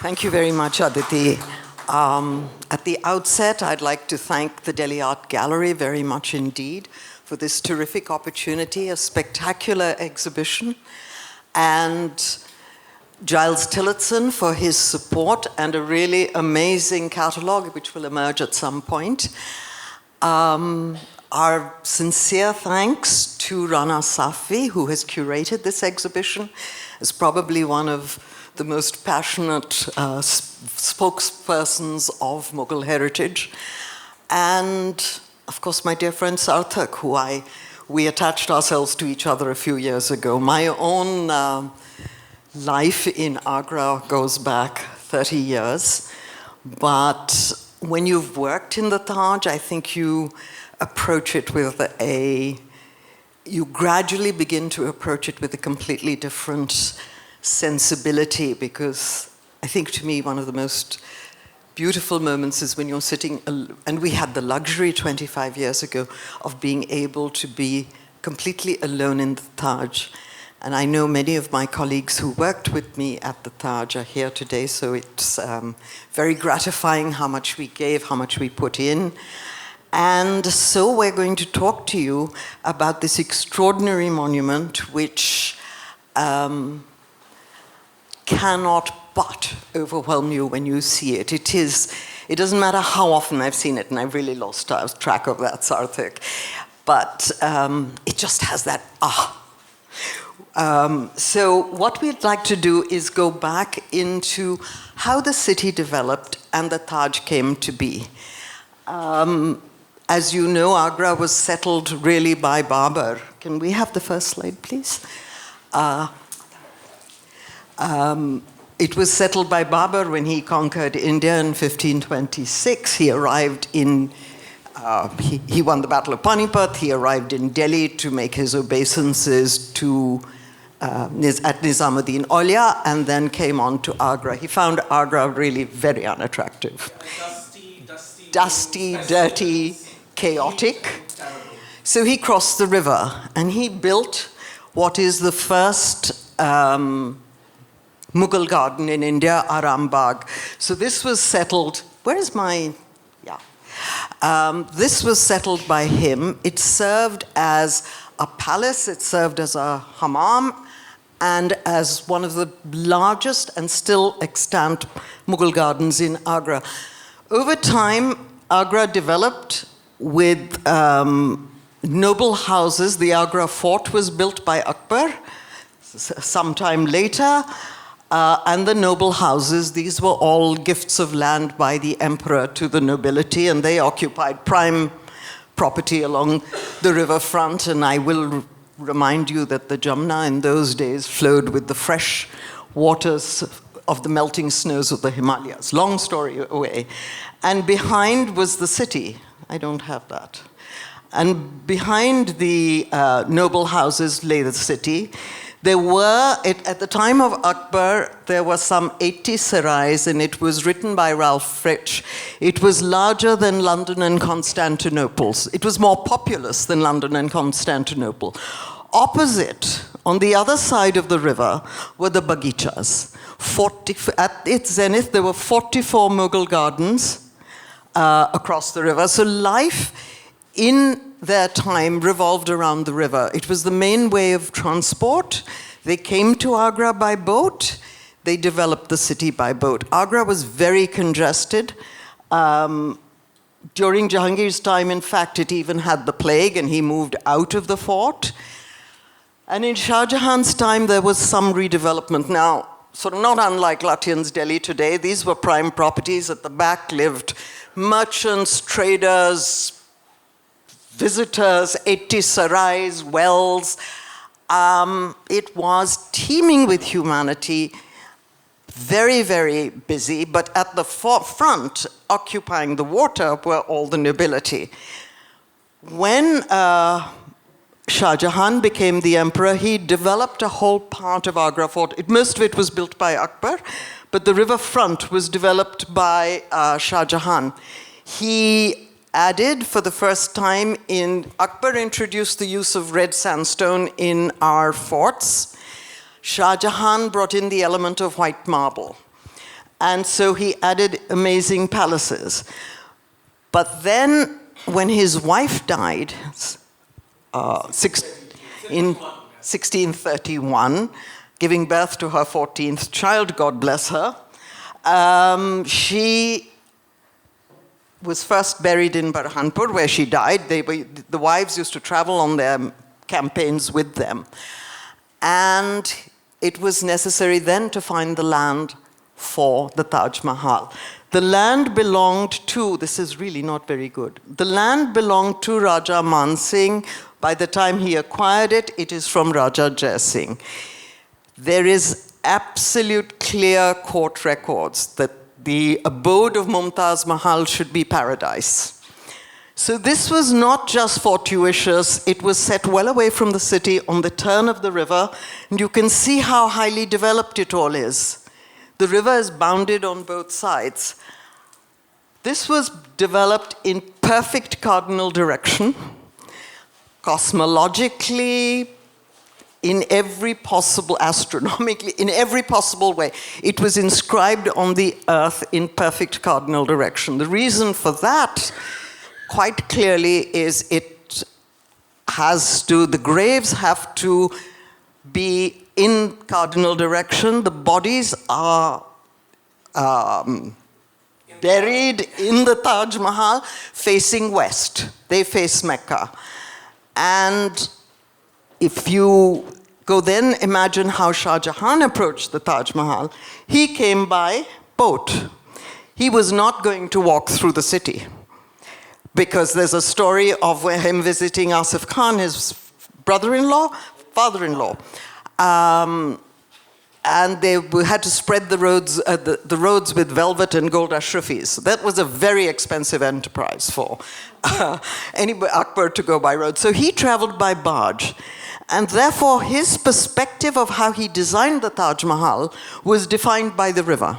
Thank you very much, Aditi. At the outset, I'd like to thank the Delhi Art Gallery very much indeed for this terrific opportunity, a spectacular exhibition, and Giles Tillotson for his support and a really amazing catalogue which will emerge at some point. Our sincere thanks to Rana Safvi, who has curated this exhibition, as probably one of the most passionate spokespersons of Mughal heritage. And of course, my dear friend Sarthak, who we attached ourselves to each other a few years ago. My own life in Agra goes back 30 years. But when you've worked in the Taj, I think you approach it with you gradually begin to approach it with a completely different sensibility, because I think to me one of the most beautiful moments is when you're sitting, and we had the luxury 25 years ago of being able to be completely alone in the Taj. And I know many of my colleagues who worked with me at the Taj are here today, so it's very gratifying how much we gave, how much we put in. And so we're going to talk to you about this extraordinary monument which cannot but overwhelm you when you see it. It doesn't matter how often I've seen it, and I've really lost track of that, Sarthak, but it just has that So what we'd like to do is go back into how the city developed and the Taj came to be. As you know, Agra was settled really by Babur. Can we have the first slide, please? It was settled by Babur when he conquered India in 1526. He arrived in, he won the Battle of Panipat. He arrived in Delhi to make his obeisances to at Nizamuddin Aulia, and then came on to Agra. He found Agra really very unattractive. Dusty, dirty, chaotic. So he crossed the river and he built what is the first Mughal garden in India, Aram Bagh. So this was settled, this was settled by him. It served as a palace, it served as a hammam, and as one of the largest and still extant Mughal gardens in Agra. Over time, Agra developed with noble houses. The Agra Fort was built by Akbar sometime later. And the noble houses, these were all gifts of land by the emperor to the nobility, and they occupied prime property along the riverfront. And I will remind you that the Jamna in those days flowed with the fresh waters of the melting snows of the Himalayas. Long story away. And behind was the city. I don't have that. And behind the noble houses lay the city. There were, at the time of Akbar, there were some 80 sarais, and it was written by Ralph Fritch. It was larger than London and Constantinople. It was more populous than London and Constantinople. Opposite, on the other side of the river, were the Bagichas. At its zenith, there were 44 Mughal gardens across the river. So life in their time revolved around the river. It was the main way of transport. They came to Agra by boat. They developed the city by boat. Agra was very congested. During Jahangir's time, in fact, it even had the plague, and he moved out of the fort. And in Shah Jahan's time, there was some redevelopment. Now, sort of not unlike Lutyens' Delhi today, these were prime properties. At the back lived merchants, traders, visitors, 80 sarais, wells. It was teeming with humanity, very, very busy, but at the front, occupying the water, were all the nobility. When Shah Jahan became the emperor, he developed a whole part of Agra Fort. Most of it was built by Akbar, but the riverfront was developed by Shah Jahan. He added for the first time Akbar introduced the use of red sandstone in our forts. Shah Jahan brought in the element of white marble. And so he added amazing palaces. But then, when his wife died in 1631, giving birth to her 14th child, God bless her, she was first buried in Burhanpur, where she died. The wives used to travel on their campaigns with them. And it was necessary then to find the land for the Taj Mahal. The land belonged to, this is really not very good, the land belonged to Raja Man Singh. By the time he acquired it, it is from Raja Jai Singh. There is absolute clear court records that the abode of Mumtaz Mahal should be paradise. So this was not just fortuitous, it was set well away from the city on the turn of the river, and you can see how highly developed it all is. The river is bounded on both sides. This was developed in perfect cardinal direction, cosmologically, in every possible, astronomically, in every possible way. It was inscribed on the earth in perfect cardinal direction. The reason for that, quite clearly, is the graves have to be in cardinal direction. The bodies are buried in the Taj Mahal facing west. They face Mecca. And if you go then imagine how Shah Jahan approached the Taj Mahal, he came by boat. He was not going to walk through the city, because there's a story of him visiting Asif Khan, his father-in-law, and they had to spread the roads with velvet and gold ashrafis. So that was a very expensive enterprise for Akbar to go by road. So he traveled by barge. And therefore, his perspective of how he designed the Taj Mahal was defined by the river.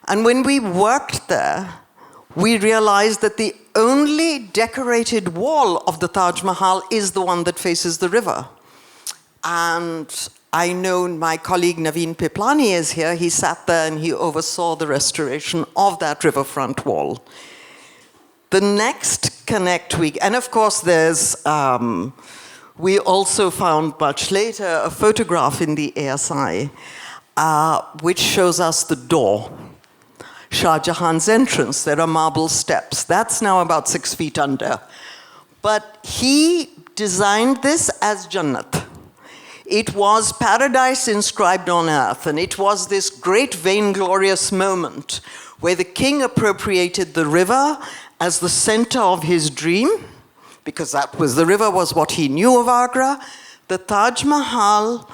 And when we worked there, we realized that the only decorated wall of the Taj Mahal is the one that faces the river. And I know my colleague Naveen Piplani is here. He sat there and he oversaw the restoration of that riverfront wall. The next connect week, and of course there's, we also found much later a photograph in the ASI which shows us the door. Shah Jahan's entrance, there are marble steps. That's now about 6 feet under. But he designed this as Jannat. It was paradise inscribed on earth, and it was this great vainglorious moment where the king appropriated the river as the center of his dream, because the river was what he knew of Agra. The Taj Mahal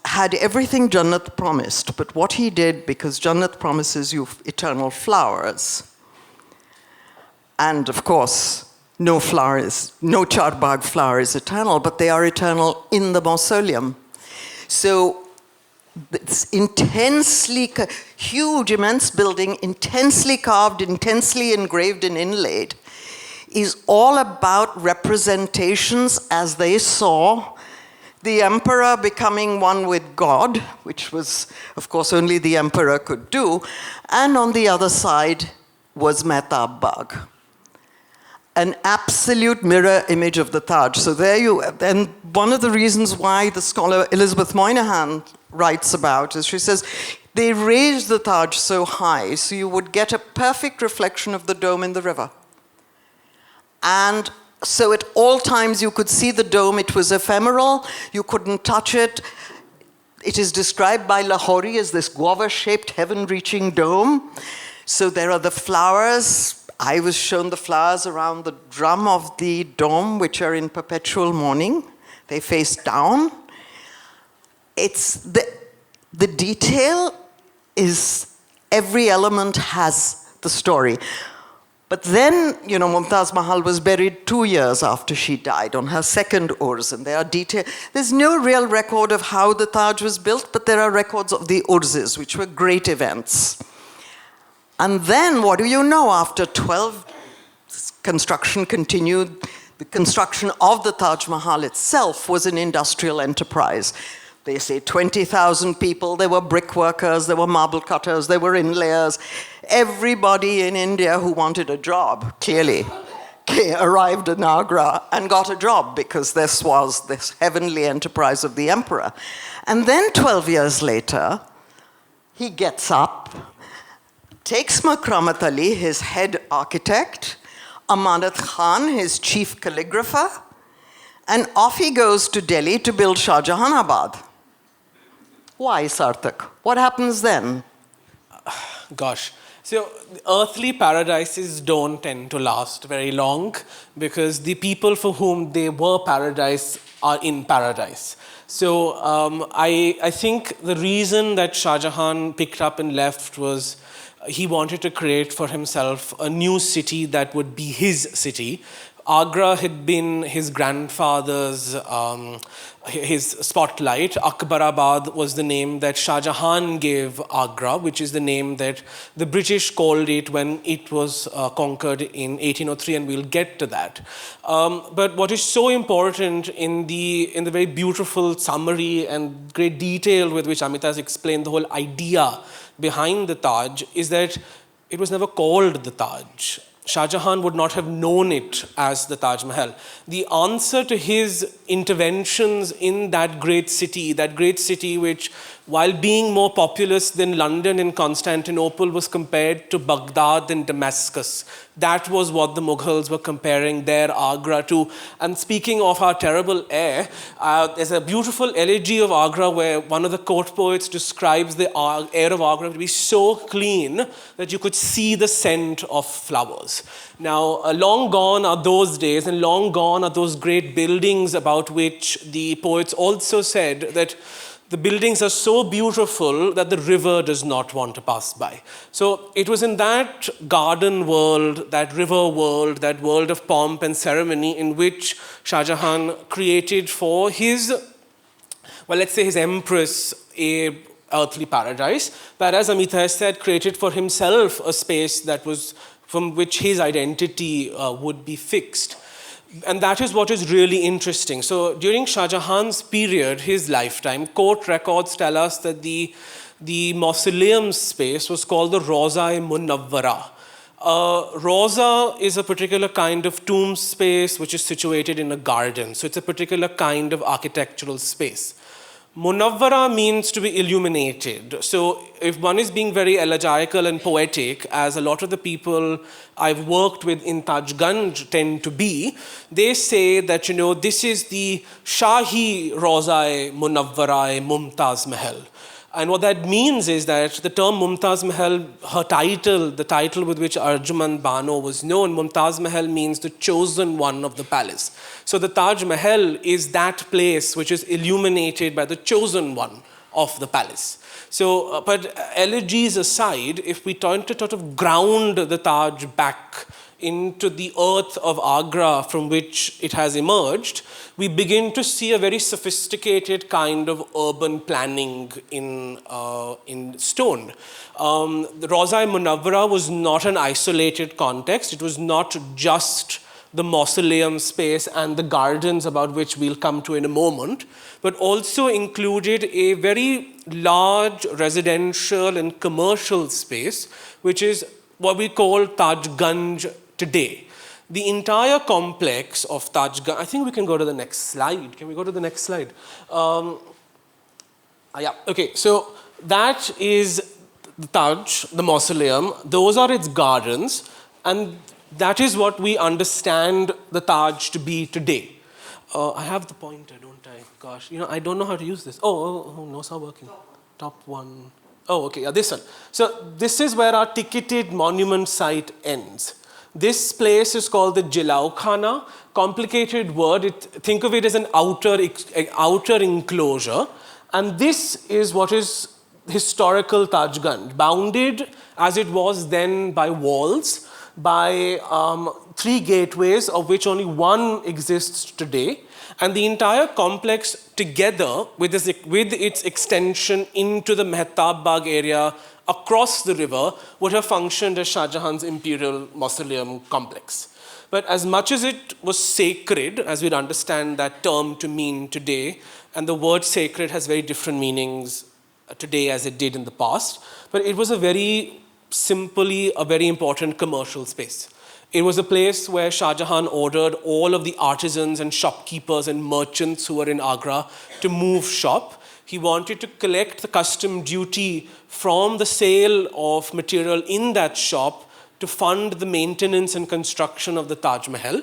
had everything Jannat promised, but what he did, because Jannat promises you eternal flowers, and of course, no charbagh flower is eternal, but they are eternal in the mausoleum. So it's huge, immense building, intensely carved, intensely engraved and inlaid, is all about representations as they saw the emperor becoming one with God, which was, of course, only the emperor could do, and on the other side was Amita Baig, an absolute mirror image of the Taj. So and one of the reasons why the scholar Elizabeth Moynihan writes about is, she says, they raised the Taj so high so you would get a perfect reflection of the dome in the river. And so at all times you could see the dome. It was ephemeral, you couldn't touch it. It is described by Lahori as this guava-shaped heaven-reaching dome. So there are the flowers. I was shown the flowers around the drum of the dome, which are in perpetual mourning. They face down. It's the detail is, every element has the story. But then, Mumtaz Mahal was buried 2 years after she died on her second Urs, and there are details. There's no real record of how the Taj was built, but there are records of the Urses, which were great events. And then, what do you know? After 12, construction continued. The construction of the Taj Mahal itself was an industrial enterprise. They say 20,000 people. There were brickworkers, there were marble cutters, there were inlayers. Everybody in India who wanted a job, clearly, arrived in Agra and got a job because this was this heavenly enterprise of the emperor. And then 12 years later, he gets up, takes Makramat Ali, his head architect, Amanat Khan, his chief calligrapher, and off he goes to Delhi to build Shah Jahanabad. Why, Sarthak? What happens then? Gosh. So earthly paradises don't tend to last very long because the people for whom they were paradise are in paradise. So I think the reason that Shah Jahan picked up and left was he wanted to create for himself a new city that would be his city. Agra had been his grandfather's his spotlight. Akbarabad was the name that Shah Jahan gave Agra, which is the name that the British called it when it was conquered in 1803, and we'll get to that. But what is so important in the very beautiful summary and great detail with which Amita has explained the whole idea behind the Taj is that it was never called the Taj. Shah Jahan would not have known it as the Taj Mahal. The answer to his interventions in that great city which, while being more populous than London and Constantinople, was compared to Baghdad and Damascus. That was what the Mughals were comparing their Agra to. And speaking of our terrible air, there's a beautiful elegy of Agra where one of the court poets describes the air of Agra to be so clean that you could see the scent of flowers. Now, long gone are those days, and long gone are those great buildings about which the poets also said that the buildings are so beautiful that the river does not want to pass by. So it was in that garden world, that river world, that world of pomp and ceremony in which Shah Jahan created for his, well, let's say his empress, a earthly paradise, but as Amita has said, created for himself a space that was from which his identity would be fixed. And that is what is really interesting. So during Shah Jahan's period, his lifetime, court records tell us that the mausoleum space was called the Roza-e-Munawwara. Roza is a particular kind of tomb space which is situated in a garden. So it's a particular kind of architectural space. Munawwara means to be illuminated. So if one is being very elegiacal and poetic, as a lot of the people I've worked with in Tajganj tend to be, they say that, this is the Shahi Roza-e Munawwara-e Mumtaz Mahal. And what that means is that the term Mumtaz Mahal, her title, the title with which Arjuman Bano was known, Mumtaz Mahal means the chosen one of the palace. So the Taj Mahal is that place which is illuminated by the chosen one of the palace. So, but elegies aside, if we turn to sort of ground the Taj back into the earth of Agra from which it has emerged, we begin to see a very sophisticated kind of urban planning in stone. The Roza-e-Munawwara was not an isolated context. It was not just the mausoleum space and the gardens about which we'll come to in a moment, but also included a very large residential and commercial space, which is what we call Tajganj today. The entire complex of Tajganj, I think we can go to the next slide. Can we go to the next slide? Yeah, okay, so that is the Taj, the mausoleum. Those are its gardens, and that is what we understand the Taj to be today. I have the pointer, don't I? Gosh, I don't know how to use this. Oh, no, it's not working. Top one. Oh, okay, yeah, this one. So this is where our ticketed monument site ends. This place is called the Jilau Khana. Complicated word. Think of it as an outer enclosure. And this is what is historical Tajganj, bounded as it was then by walls, by 3 gateways, of which only one exists today. And the entire complex together with its extension into the Mehtab Bagh area across the river would have functioned as Shah Jahan's imperial mausoleum complex. But as much as it was sacred, as we'd understand that term to mean today, and the word sacred has very different meanings today as it did in the past. But it was a very important commercial space. It was a place where Shah Jahan ordered all of the artisans and shopkeepers and merchants who were in Agra to move shop. He wanted to collect the custom duty from the sale of material in that shop to fund the maintenance and construction of the Taj Mahal.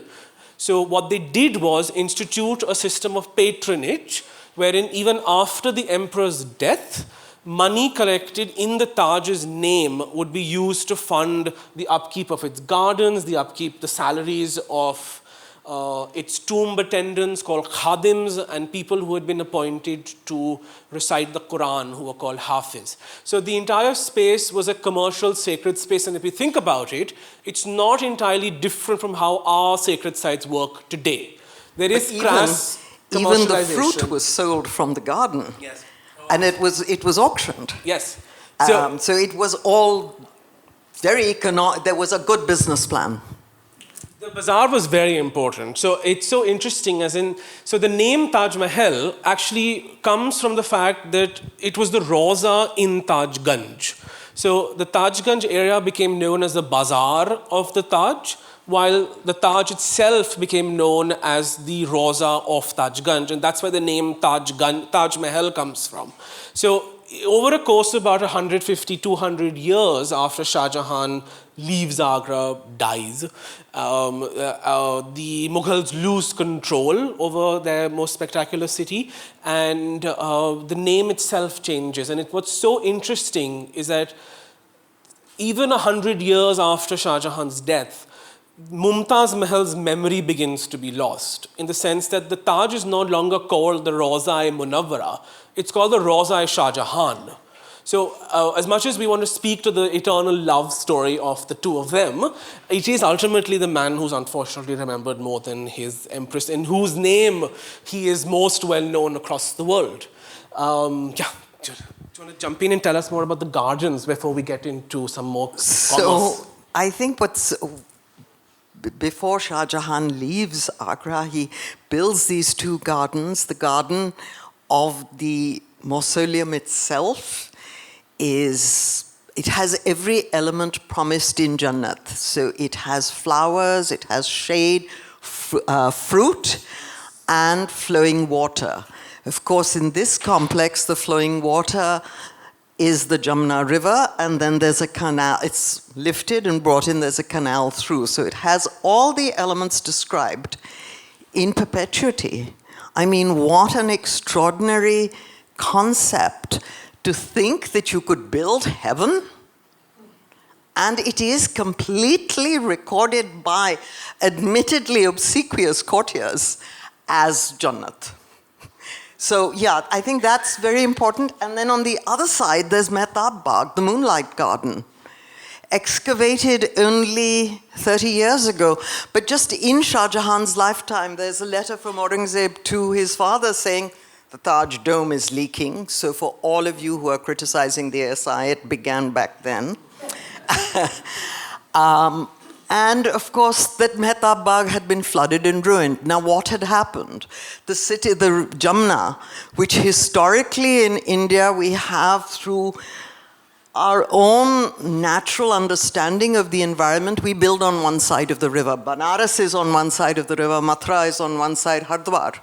So what they did was institute a system of patronage, wherein even after the emperor's death, money collected in the Taj's name would be used to fund the upkeep of its gardens, the salaries of its tomb attendants called khadims, and people who had been appointed to recite the Quran, who were called hafiz. So the entire space was a commercial sacred space, and if you think about it, it's not entirely different from how our sacred sites work today. There is crass even the commercialization. fruit was sold from the garden. Yes. And it was auctioned. Yes. So it was all very economic. There was a good business plan. The bazaar was very important. So it's so interesting so the name Taj Mahal actually comes from the fact that it was the Roza in Taj Ganj. So the Taj Ganj area became known as the bazaar of the Taj, while the Taj itself became known as the Roza of Taj Ganj, and that's where the name Taj Mahal comes from. So over a course of about 150, 200 years after Shah Jahan leaves Agra, dies, the Mughals lose control over their most spectacular city, and the name itself changes. And what's so interesting is that even 100 years after Shah Jahan's death, Mumtaz Mahal's memory begins to be lost, in the sense that the Taj is no longer called the Roza-e Munawwara, it's called the Roza-e Shah Jahan. So as much as we want to speak to the eternal love story of the two of them, it is ultimately the man who's unfortunately remembered more than his empress, in whose name he is most well known across the world. Do you want to jump in and tell us more about the gardens before we get into some more commerce? So I think before Shah Jahan leaves Agra, he builds these two gardens. The garden of the mausoleum itself it has every element promised in Jannat. So it has flowers, it has shade, fruit, and flowing water. Of course, in this complex, the flowing water is the Jamna River, and then there's a canal. It's lifted and brought in, there's a canal through. So it has all the elements described in perpetuity. I mean, what an extraordinary concept to think that you could build heaven. And it is completely recorded by admittedly obsequious courtiers as Jannat. So yeah, I think that's very important. And then on the other side, there's Amita Baig, the Moonlight Garden, excavated only 30 years ago. But just in Shah Jahan's lifetime, there's a letter from Aurangzeb to his father saying, the Taj dome is leaking. So for all of you who are criticizing the ASI, it began back then. And of course, that Amita Baig had been flooded and ruined. Now, what had happened? The city, the Jamna, which historically in India we have through our own natural understanding of the environment, we build on one side of the river. Banaras is on one side of the river, Mathura is on one side, Hardwar.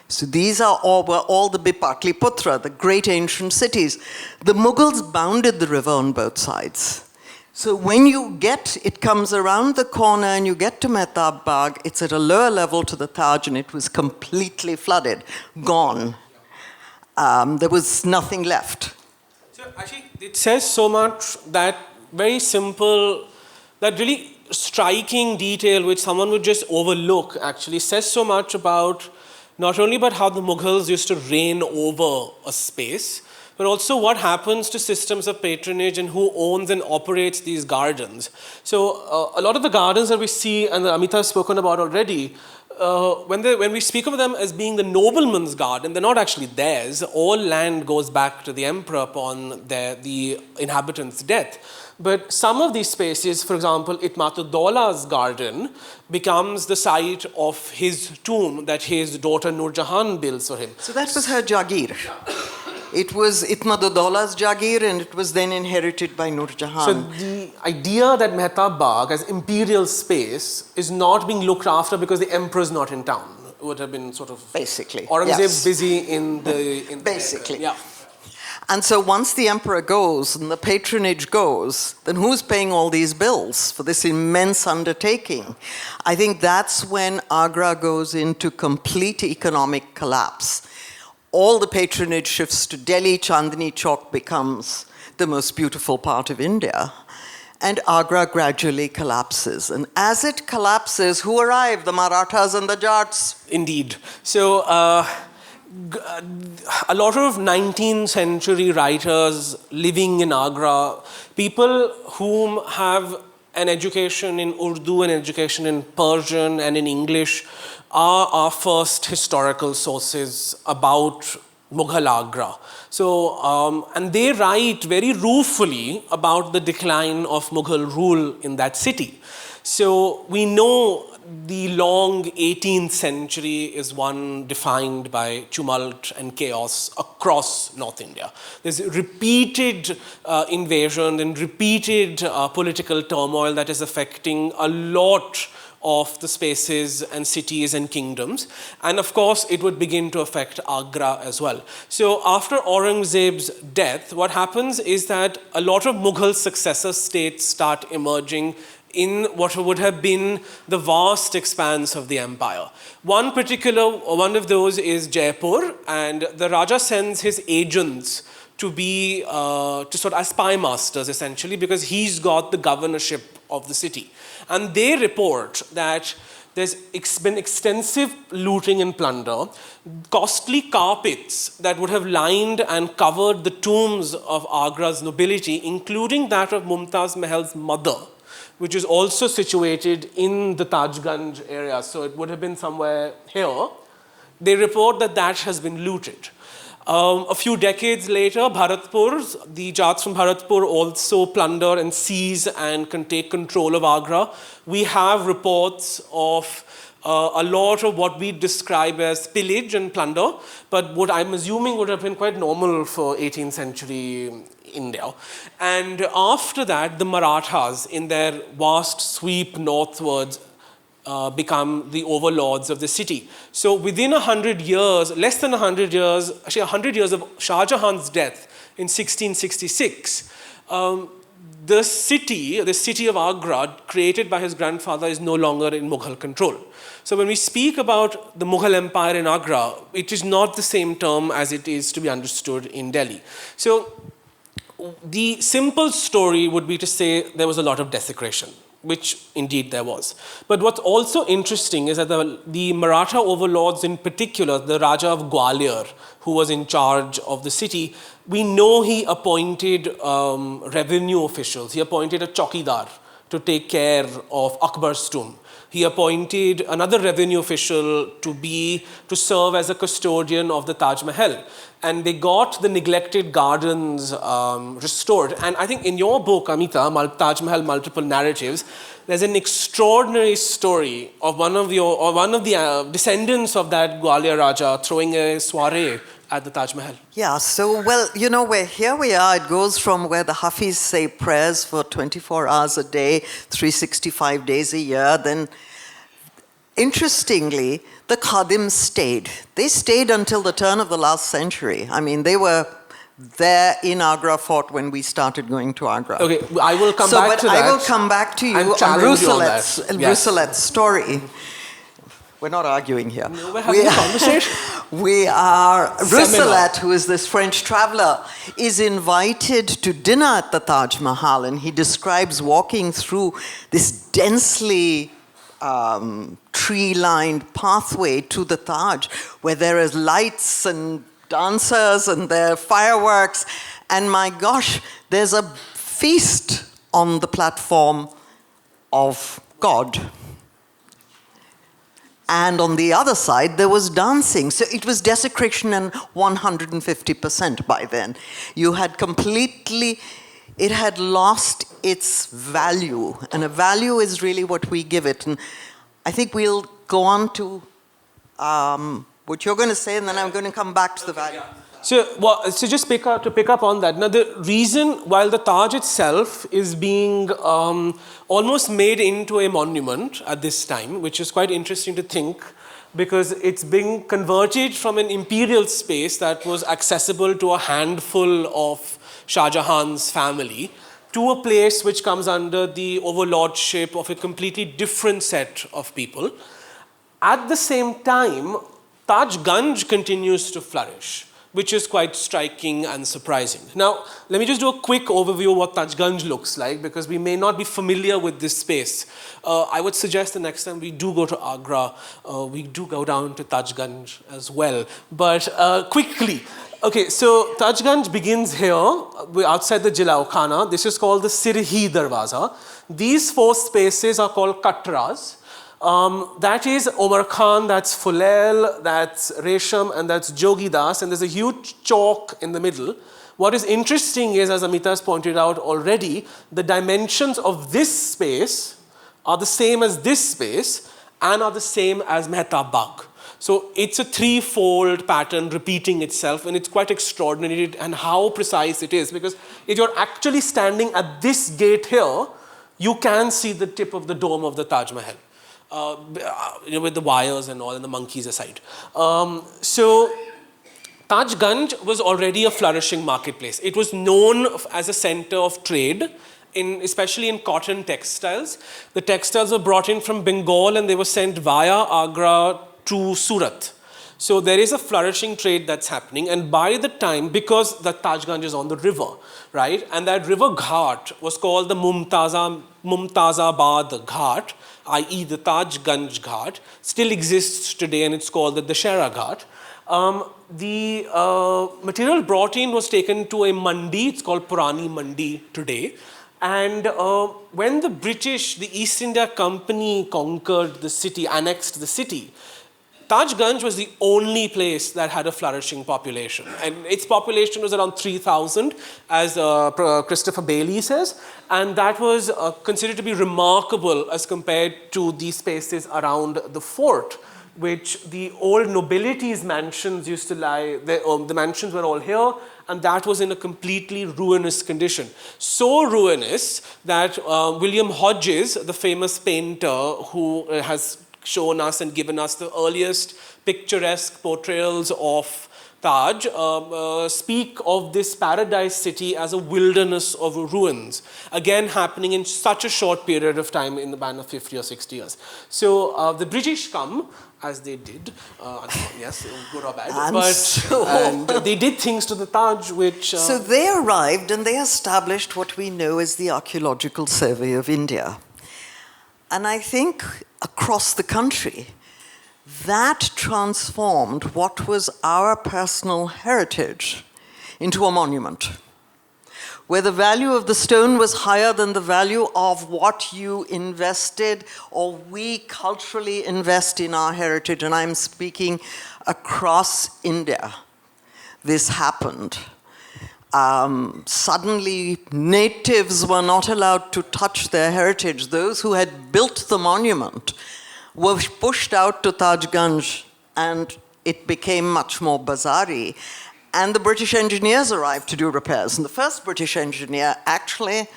So these were all the Patliputra, the great ancient cities. The Mughals bounded the river on both sides. So when it comes around the corner and you get to Amita Baig, it's at a lower level to the Taj, and it was completely flooded, gone. There was nothing left. So actually, it says so much, that very simple, that really striking detail which someone would just overlook, actually says so much about, not only about how the Mughals used to reign over a space, but also what happens to systems of patronage and who owns and operates these gardens. So a lot of the gardens that we see, and that Amita has spoken about already, when we speak of them as being the nobleman's garden, they're not actually theirs. All land goes back to the emperor upon the inhabitant's death. But some of these spaces, for example, Itmat-ud-Daula's garden becomes the site of his tomb that his daughter Nur Jahan builds for him. So that was her Jagir. It was Itmat-ud-Daula's Jagir, and it was then inherited by Nur Jahan. So the idea that Mehta Baig as imperial space is not being looked after because the emperor is not in town would have been sort of basically Aurangzeb busy in the basically. Yeah. And so once the emperor goes and the patronage goes, then who's paying all these bills for this immense undertaking? I think that's when Agra goes into complete economic collapse. All the patronage shifts to Delhi. Chandni Chowk becomes the most beautiful part of India. And Agra gradually collapses. And as it collapses, who arrive? The Marathas and the Jats. Indeed. So a lot of 19th century writers living in Agra, people whom have an education in Urdu, an education in Persian and in English, are our first historical sources about Mughal Agra. So, and they write very ruefully about the decline of Mughal rule in that city. So we know the long 18th century is one defined by tumult and chaos across North India. There's repeated invasion and repeated political turmoil that is affecting a lot of the spaces and cities and kingdoms. And of course, it would begin to affect Agra as well. So after Aurangzeb's death, what happens is that a lot of Mughal successor states start emerging in what would have been the vast expanse of the empire. One of those is Jaipur, and the Raja sends his agents to be, to sort of as spy masters essentially, because he's got the governorship of the city. And they report that there's been extensive looting and plunder, costly carpets that would have lined and covered the tombs of Agra's nobility, including that of Mumtaz Mahal's mother, which is also situated in the Tajganj area. So it would have been somewhere here. They report that that has been looted. A few decades later, Bharatpur, the Jats from Bharatpur also plunder and seize and can take control of Agra. We have reports of a lot of what we describe as pillage and plunder, but what I'm assuming would have been quite normal for 18th century India. And after that, the Marathas, in their vast sweep northwards, become the overlords of the city. So within 100 years, less than 100 years, actually 100 years of Shah Jahan's death in 1666, the city of Agra, created by his grandfather, is no longer in Mughal control. So when we speak about the Mughal Empire in Agra, it is not the same term as it is to be understood in Delhi. So the simple story would be to say there was a lot of desecration, which indeed there was. But what's also interesting is that the Maratha overlords, in particular, the Raja of Gwalior, who was in charge of the city, we know he appointed revenue officials. He appointed a chowkidar to take care of Akbar's tomb. He appointed another revenue official to serve as a custodian of the Taj Mahal. And they got the neglected gardens restored. And I think in your book, Amita, Taj Mahal, Multiple Narratives, there's an extraordinary story of one of the descendants of that Gwalior Raja throwing a soiree at the Taj Mahal. Yeah, so, well, here we are. It goes from where the Hafiz say prayers for 24 hours a day, 365 days a year. Then, interestingly, the Khadims stayed. They stayed until the turn of the last century. I mean, they were there in Agra Fort when we started going to Agra. Okay, I will come back to that. I will come back to you on Rousselet's story. We're not arguing here. No, we're having a conversation. Rousselet, who is this French traveler, is invited to dinner at the Taj Mahal, and he describes walking through this densely tree-lined pathway to the Taj, where there is lights and dancers and there are fireworks, and my gosh, there's a feast on the platform of God. And on the other side, there was dancing. So it was desecration and 150% by then. You had completely, it had lost its value. And a value is really what we give it. And I think we'll go on to what you're going to say, and then I'm going to come back to the value. So just pick up on that. Now, the reason, while the Taj itself is being almost made into a monument at this time, which is quite interesting to think, because it's being converted from an imperial space that was accessible to a handful of Shah Jahan's family, to a place which comes under the overlordship of a completely different set of people. At the same time, Taj Ganj continues to flourish, which is quite striking and surprising. Now, let me just do a quick overview of what Taj Ganj looks like, because we may not be familiar with this space. I would suggest the next time we do go to Agra, we do go down to Taj Ganj as well. But quickly, okay, so Taj Ganj begins here, outside the Jilao Khana. This is called the Sirhi Darwaza. These 4 spaces are called Katras. That is Omar Khan, that's Fulel, that's Resham, and that's Jogi Das, and there's a huge chalk in the middle. What is interesting is, as Amita has pointed out already, the dimensions of this space are the same as this space and are the same as Mehtab Bagh. So it's a 3-fold pattern repeating itself, and it's quite extraordinary and how precise it is, because if you're actually standing at this gate here, you can see the tip of the dome of the Taj Mahal. With the wires and all, and the monkeys aside. So Taj Ganj was already a flourishing marketplace. It was known as a center of trade, especially in cotton textiles. The textiles were brought in from Bengal and they were sent via Agra to Surat. So there is a flourishing trade that's happening, and by the time, because the Taj Ganj is on the river, right, and that river ghat was called the Mumtazabad Ghat, i.e. the Taj Ganj Ghat, still exists today, and it's called the Dashera Ghat. The material brought in was taken to a mandi, it's called Purani Mandi today. And when the British, the East India Company conquered the city, annexed the city, Taj Ganj was the only place that had a flourishing population. And its population was around 3,000, as Christopher Bailey says. And that was considered to be remarkable as compared to the spaces around the fort, which the old nobility's mansions used to lie. The mansions were all here, and that was in a completely ruinous condition. So ruinous that William Hodges, the famous painter who has shown us and given us the earliest picturesque portrayals of Taj, speak of this paradise city as a wilderness of ruins, again happening in such a short period of time in the span of 50 or 60 years. So the British come, as they did, yes, good or bad, and they did things to the Taj which... So they arrived and they established what we know as the Archaeological Survey of India. And I think across the country, that transformed what was our personal heritage into a monument, where the value of the stone was higher than the value of what you invested or we culturally invest in our heritage. And I'm speaking across India. This happened. Suddenly, natives were not allowed to touch their heritage. Those who had built the monument were pushed out to Taj Ganj, and it became much more bazaar-y. And the British engineers arrived to do repairs. And the first British engineer actually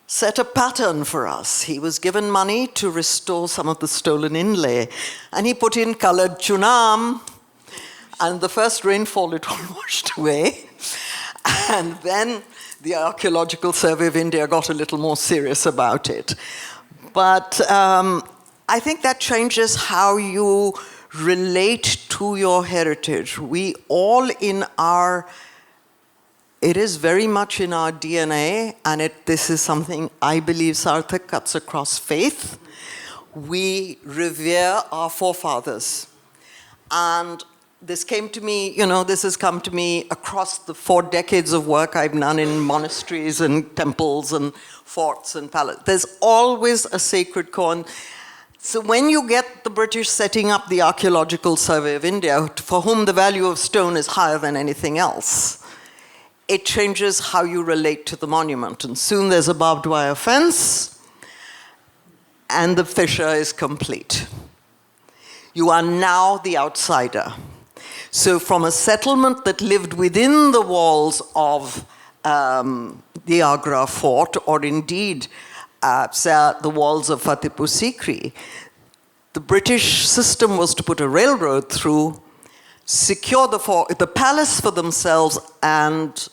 set a pattern for us. He was given money to restore some of the stolen inlay. And he put in colored chunam. And the first rainfall, it all washed away. And then the Archaeological Survey of India got a little more serious about it. But I think that changes how you relate to your heritage. We all it is very much in our DNA, and this is something I believe, Sarthak, cuts across faith. We revere our forefathers. And this came to me, this has come to me across the 4 decades of work I've done in monasteries and temples and forts and palaces. There's always a sacred core. So when you get the British setting up the Archaeological Survey of India, for whom the value of stone is higher than anything else, it changes how you relate to the monument. And soon there's a barbed wire fence, and the fissure is complete. You are now the outsider. So from a settlement that lived within the walls of the Agra fort, or indeed the walls of Fatehpur Sikri, the British system was to put a railroad through, secure the palace for themselves, and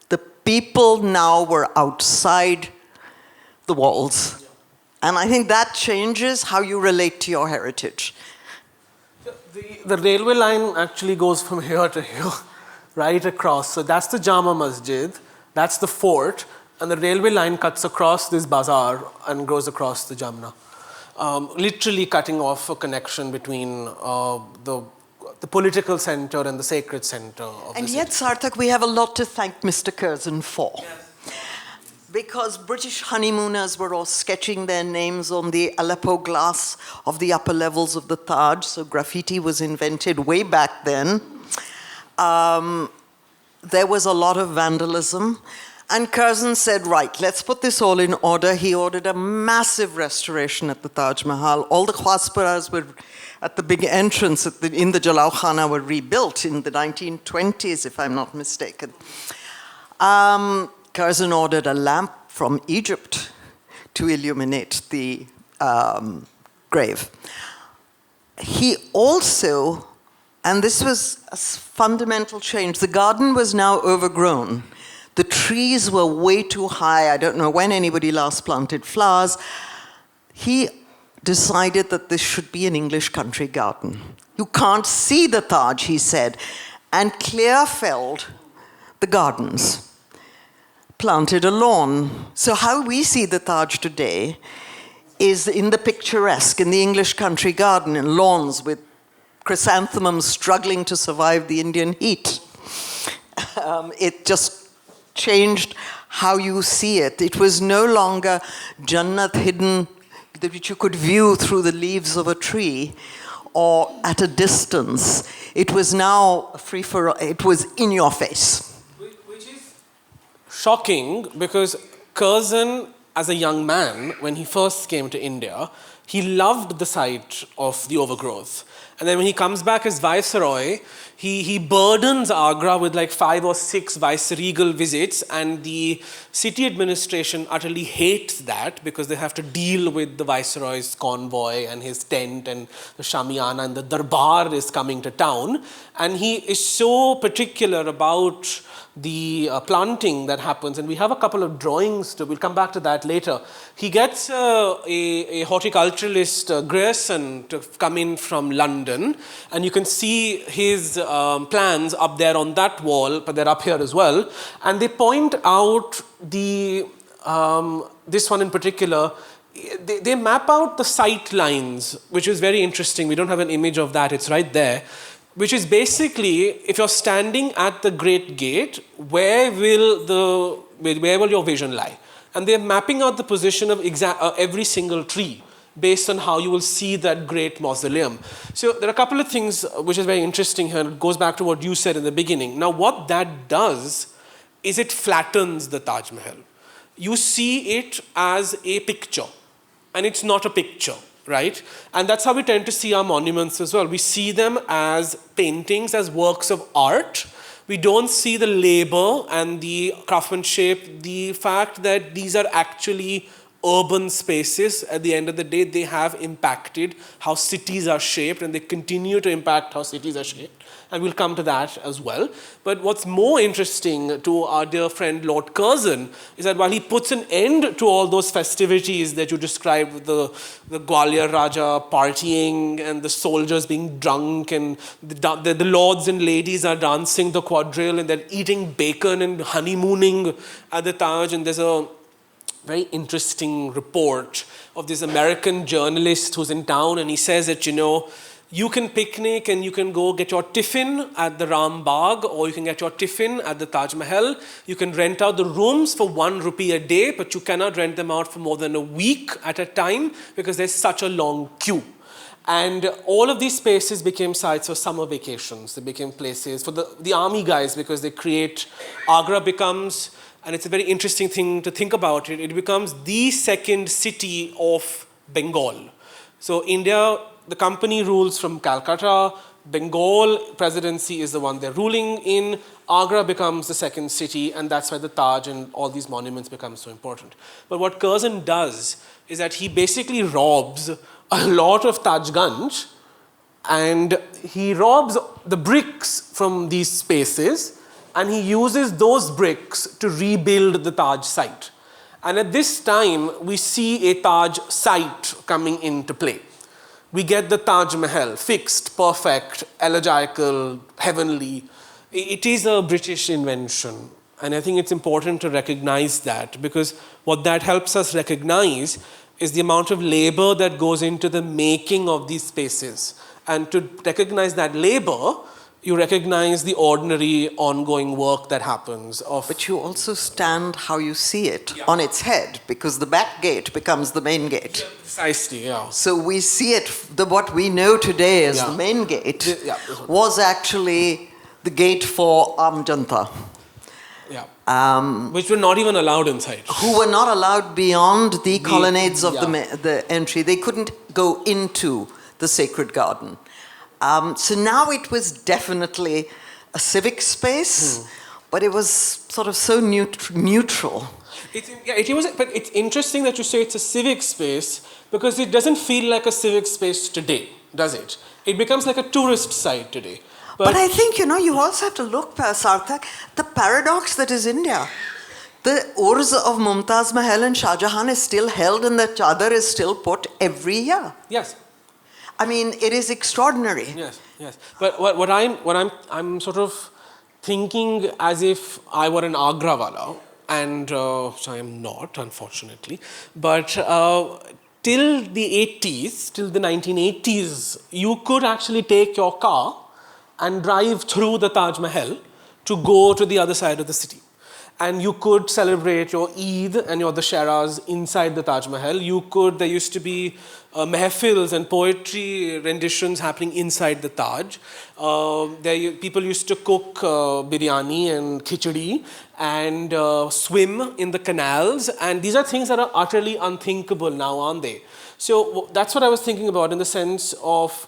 the people now were outside the walls. And I think that changes how you relate to your heritage. The railway line actually goes from here to here, right across. So that's the Jama Masjid, that's the fort, and the railway line cuts across this bazaar and goes across the Jamna, literally cutting off a connection between the political center and the sacred center of and the yet, city. Sarthak, we have a lot to thank Mr. Curzon for. Yes. Because British honeymooners were all sketching their names on the Aleppo glass of the upper levels of the Taj, so graffiti was invented way back then. There was a lot of vandalism. And Curzon said, right, let's put this all in order. He ordered a massive restoration at the Taj Mahal. All the khwasparas were at the big entrance in the Jalal Khana were rebuilt in the 1920s, if I'm not mistaken. Curzon ordered a lamp from Egypt to illuminate the grave. He also, and this was a fundamental change, the garden was now overgrown. The trees were way too high. I don't know when anybody last planted flowers. He decided that this should be an English country garden. You can't see the Taj, he said, and clear-felled the gardens, planted a lawn. So how we see the Taj today is in the picturesque, in the English country garden, in lawns with chrysanthemums struggling to survive the Indian heat. It just changed how you see it. It was no longer Jannat hidden, which you could view through the leaves of a tree or at a distance. It was now it was in your face. Which is shocking because Curzon, as a young man, when he first came to India, he loved the sight of the overgrowth. And then when he comes back as viceroy, he burdens Agra with like 5 or 6 viceregal visits, and the city administration utterly hates that because they have to deal with the viceroy's convoy and his tent and the shamiana, and the darbar is coming to town. And he is so particular about the planting that happens, and we have a couple of drawings we'll come back to that later. He gets a horticulturalist, Grierson, to come in from London, and you can see his plans up there on that wall, but they're up here as well, and they point out this one in particular. They map out the sight lines, which is very interesting. We don't have an image of that, it's right there. Which is basically, if you're standing at the Great Gate, where will your vision lie? And they're mapping out the position of every single tree based on how you will see that great mausoleum. So there are a couple of things which is very interesting here. It goes back to what you said in the beginning. Now what that does is it flattens the Taj Mahal. You see it as a picture, and it's not a picture. Right? And that's how we tend to see our monuments as well. We see them as paintings, as works of art. We don't see the labor and the craftsmanship, the fact that these are actually urban spaces. At the end of the day, they have impacted how cities are shaped, and they continue to impact how cities are shaped. And we'll come to that as well. But what's more interesting to our dear friend Lord Curzon is that while he puts an end to all those festivities that you described, the Gwalior Raja partying and the soldiers being drunk, and the lords and ladies are dancing the quadrille, and they're eating bacon and honeymooning at the Taj, and there's a very interesting report of this American journalist who's in town, and he says that, You can picnic and you can go get your tiffin at the Ram Bagh, or you can get your tiffin at the Taj Mahal. You can rent out the rooms for ₹1 a day, but you cannot rent them out for more than a week at a time because there's such a long queue. And all of these spaces became sites for summer vacations. They became places for the army guys, because they create, Agra becomes, and it's a very interesting thing to think about it, it becomes the second city of Bengal. So India, the company rules from Calcutta, Bengal presidency is the one they're ruling in, Agra becomes the second city, and that's why the Taj and all these monuments become so important. But what Curzon does is that he basically robs a lot of Tajganj, and he robs the bricks from these spaces, and he uses those bricks to rebuild the Taj site. And at this time, we see a Taj site coming into play. We get the Taj Mahal, fixed, perfect, elegiacal, heavenly. It is a British invention. And I think it's important to recognize that, because what that helps us recognize is the amount of labor that goes into the making of these spaces. And to recognize that labor, you recognize the ordinary ongoing work that happens. But you also stand how you see it on its head, because the back gate becomes the main gate. Yeah, precisely, yeah. So we see it, what we know today as the main gate was actually the gate for Aam Janta. Which were not even allowed inside. Who were not allowed beyond the colonnades of the entry. They couldn't go into the sacred garden. So now it was definitely a civic space, but it was sort of so neutral. But it's interesting that you say it's a civic space, because it doesn't feel like a civic space today, does it? It becomes like a tourist site today. But I think, you also have to look, Sarthak, the paradox that is India. The Urz of Mumtaz Mahal and Shah Jahan is still held, and the chadar is still put every year. Yes. I mean, it is extraordinary. Yes. But what I'm sort of thinking as if I were an Agra wala, and which I am not, unfortunately. But till the 80s, till the 1980s, you could actually take your car and drive through the Taj Mahal to go to the other side of the city. And you could celebrate your Eid and your Dasharas inside the Taj Mahal. There used to be mehfils and poetry renditions happening inside the Taj. People used to cook biryani and khichdi and swim in the canals. And these are things that are utterly unthinkable now, aren't they? So that's what I was thinking about, in the sense of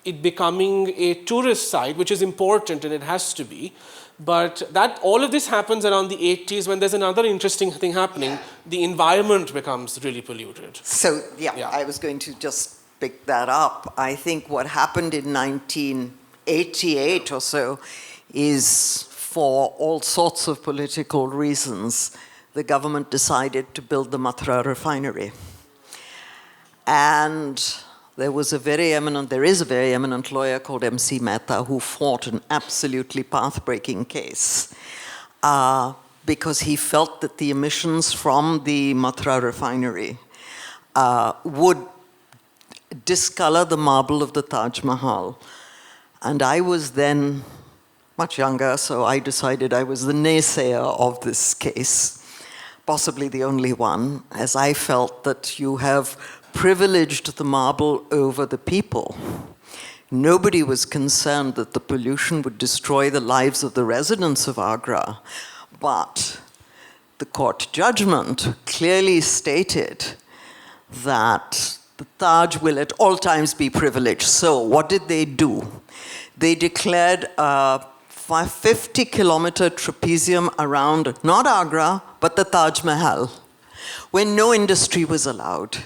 it becoming a tourist site, which is important, and it has to be. But all of this happens around the 80s, when there's another interesting thing happening. The environment becomes really polluted. So, I was going to just pick that up. I think what happened in 1988 or so is, for all sorts of political reasons, the government decided to build the Mathura refinery. And there is a very eminent lawyer called M.C. Mehta who fought an absolutely path-breaking case because he felt that the emissions from the Mathura refinery would discolor the marble of the Taj Mahal. And I was then much younger, so I decided I was the naysayer of this case, possibly the only one, as I felt that you have privileged the marble over the people. Nobody was concerned that the pollution would destroy the lives of the residents of Agra, but the court judgment clearly stated that the Taj will at all times be privileged. So what did they do? They declared a 50-kilometer trapezium around, not Agra, but the Taj Mahal, where no industry was allowed.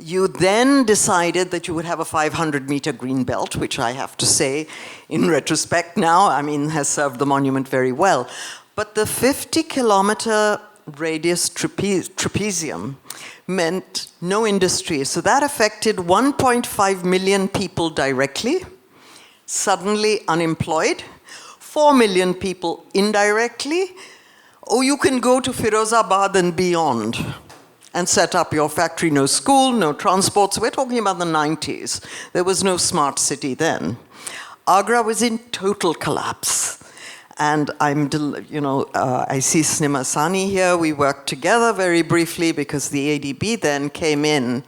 You then decided that you would have a 500-meter green belt, which I have to say, in retrospect now, has served the monument very well. But the 50-kilometer radius trapezium meant no industry. So that affected 1.5 million people directly, suddenly unemployed, 4 million people indirectly. Oh, you can go to Firozabad and beyond. and set up your factory. No school, no transport. So we're talking about the 90s. There was no smart city then. Agra was in total collapse. And I see Snima Sani here. We worked together very briefly because the ADB then came in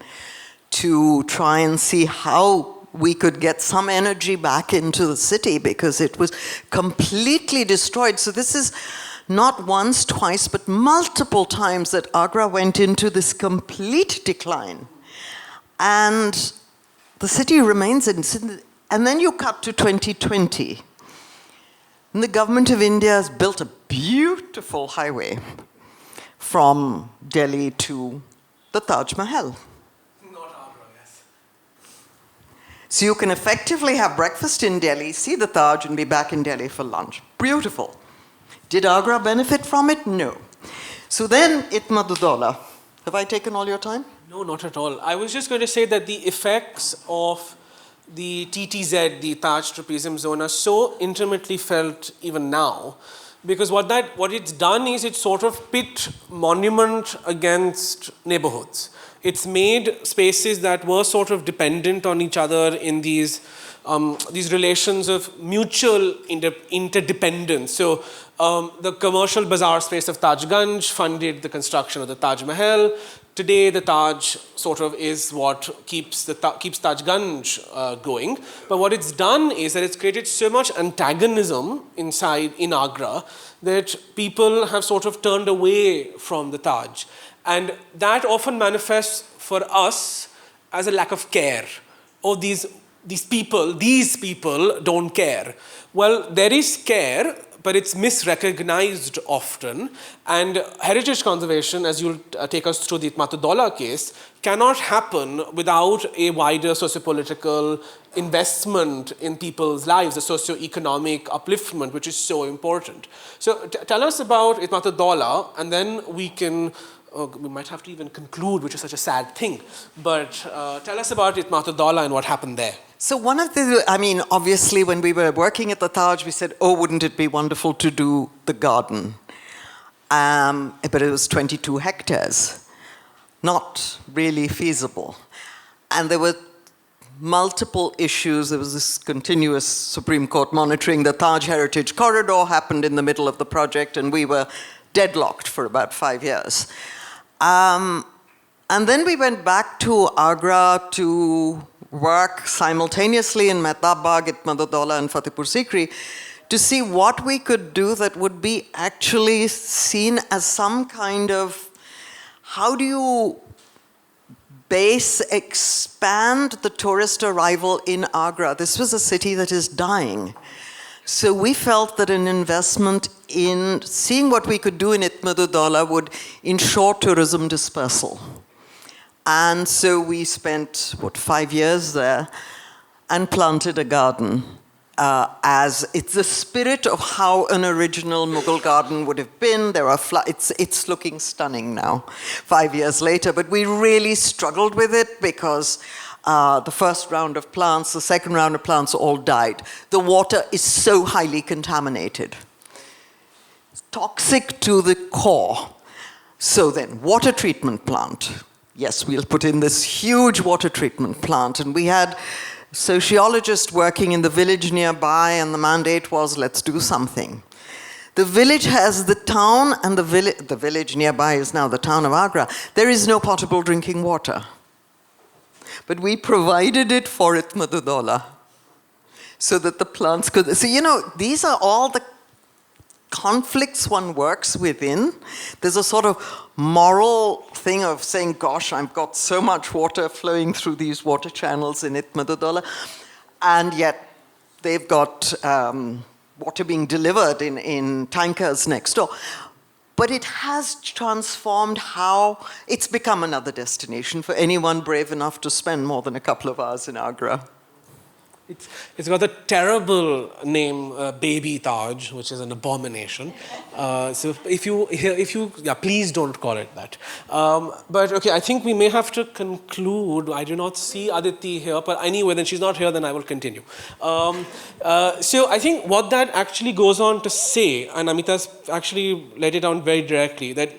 to try and see how we could get some energy back into the city because it was completely destroyed. So this is not once, twice, but multiple times that Agra went into this complete decline. And the city remains in, and then you cut to 2020. And the government of India has built a beautiful highway from Delhi to the Taj Mahal. Not Agra, yes. So you can effectively have breakfast in Delhi, see the Taj, and be back in Delhi for lunch. Beautiful. Did Agra benefit from it? No. So then, Itmaduddaulah. Have I taken all your time? No, not at all. I was just going to say that the effects of the TTZ, the Taj Trapezium Zone, are so intimately felt even now, because what it's done is it sort of pit monument against neighborhoods. It's made spaces that were sort of dependent on each other in these relations of mutual interdependence. So the commercial bazaar space of Tajganj funded the construction of the Taj Mahal. Today, the Taj sort of is what keeps Tajganj going. But what it's done is that it's created so much antagonism in Agra that people have sort of turned away from the Taj. And that often manifests for us as a lack of care. Oh, these people don't care. Well, there is care, but it's misrecognized often. And heritage conservation, as you'll take us through the Itmaduddaulah case, cannot happen without a wider sociopolitical investment in people's lives, a socio-economic upliftment, which is so important. So tell us about Itmaduddaulah, and then we can, we might have to even conclude, which is such a sad thing, but tell us about Itmaduddaulah and what happened there. So obviously when we were working at the Taj, we said, oh, wouldn't it be wonderful to do the garden? But it was 22 hectares. Not really feasible. And there were multiple issues. There was this continuous Supreme Court monitoring. The Taj Heritage Corridor happened in the middle of the project, and we were deadlocked for about 5 years. And then we went back to Agra to work simultaneously in Amita Baig, Itmaduddaulah, and Fatehpur Sikri to see what we could do that would be actually seen as some kind of, how do you expand the tourist arrival in Agra? This was a city that is dying. So we felt that an investment in seeing what we could do in Itmaduddaulah would ensure tourism dispersal. And so we spent, 5 years there and planted a garden. As it's the spirit of how an original Mughal garden would have been. There are it's looking stunning now, 5 years later. But we really struggled with it because the first round of plants, the second round of plants all died. The water is so highly contaminated. It's toxic to the core. So then, water treatment plant. Yes, we'll put in this huge water treatment plant. And we had sociologists working in the village nearby, and the mandate was, let's do something. The village has the town, and the village nearby is now the town of Agra. There is no potable drinking water. But we provided it for Itmaduddaulah so that the plants could. So, these are all the conflicts one works within. There's a sort of moral thing of saying, gosh, I've got so much water flowing through these water channels in Itmaduddaulah, and yet they've got water being delivered in tankers next door. But it has transformed how it's become another destination for anyone brave enough to spend more than a couple of hours in Agra. It's got the terrible name Baby Taj, which is an abomination. So please don't call it that. But okay, I think we may have to conclude. I do not see Aditi here, but anyway, then she's not here, then I will continue. So I think what that actually goes on to say, and Amita's actually laid it down very directly, that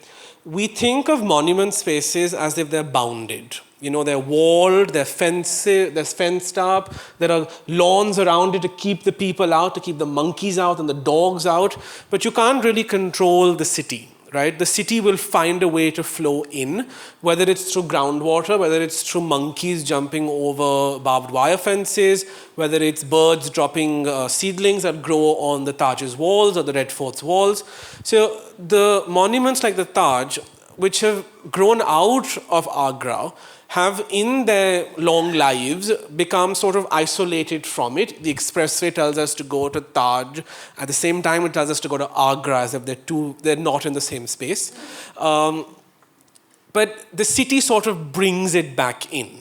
we think of monument spaces as if they're bounded. You know, they're walled, they're fenced up, there are lawns around it to keep the people out, to keep the monkeys out and the dogs out, but you can't really control the city, right? The city will find a way to flow in, whether it's through groundwater, whether it's through monkeys jumping over barbed wire fences, whether it's birds dropping seedlings that grow on the Taj's walls or the Red Fort's walls. So the monuments like the Taj, which have grown out of Agra, have in their long lives become sort of isolated from it. The expressway tells us to go to Taj. At the same time, it tells us to go to Agra, as if they're not in the same space. But the city sort of brings it back in.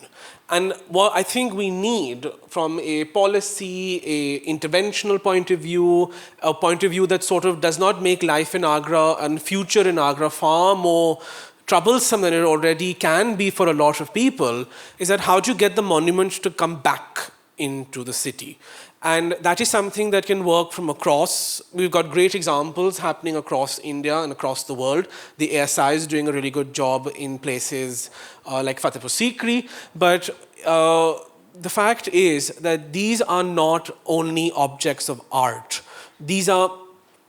And what I think we need from a policy, a interventional point of view, a point of view that sort of does not make life in Agra and future in Agra far more troublesome than it already can be for a lot of people, is that how do you get the monuments to come back into the city? And that is something that can work from across. We've got great examples happening across India and across the world. The ASI is doing a really good job in places like Fatehpur Sikri. But the fact is that these are not only objects of art. These are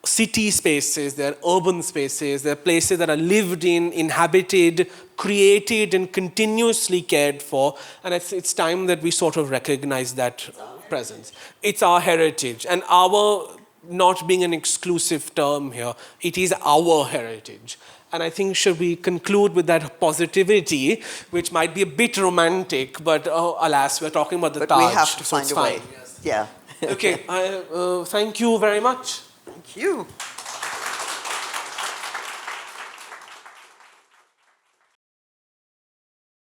city spaces, they're urban spaces, they're places that are lived in, inhabited, created, and continuously cared for. And it's time that we sort of recognize that presence. It's our heritage. And our, not being an exclusive term here, it is our heritage. And I think should we conclude with that positivity, which might be a bit romantic, but alas, we're talking about the Taj. But we have to find a way. Yes. Yeah. Okay, thank you very much. Thank you.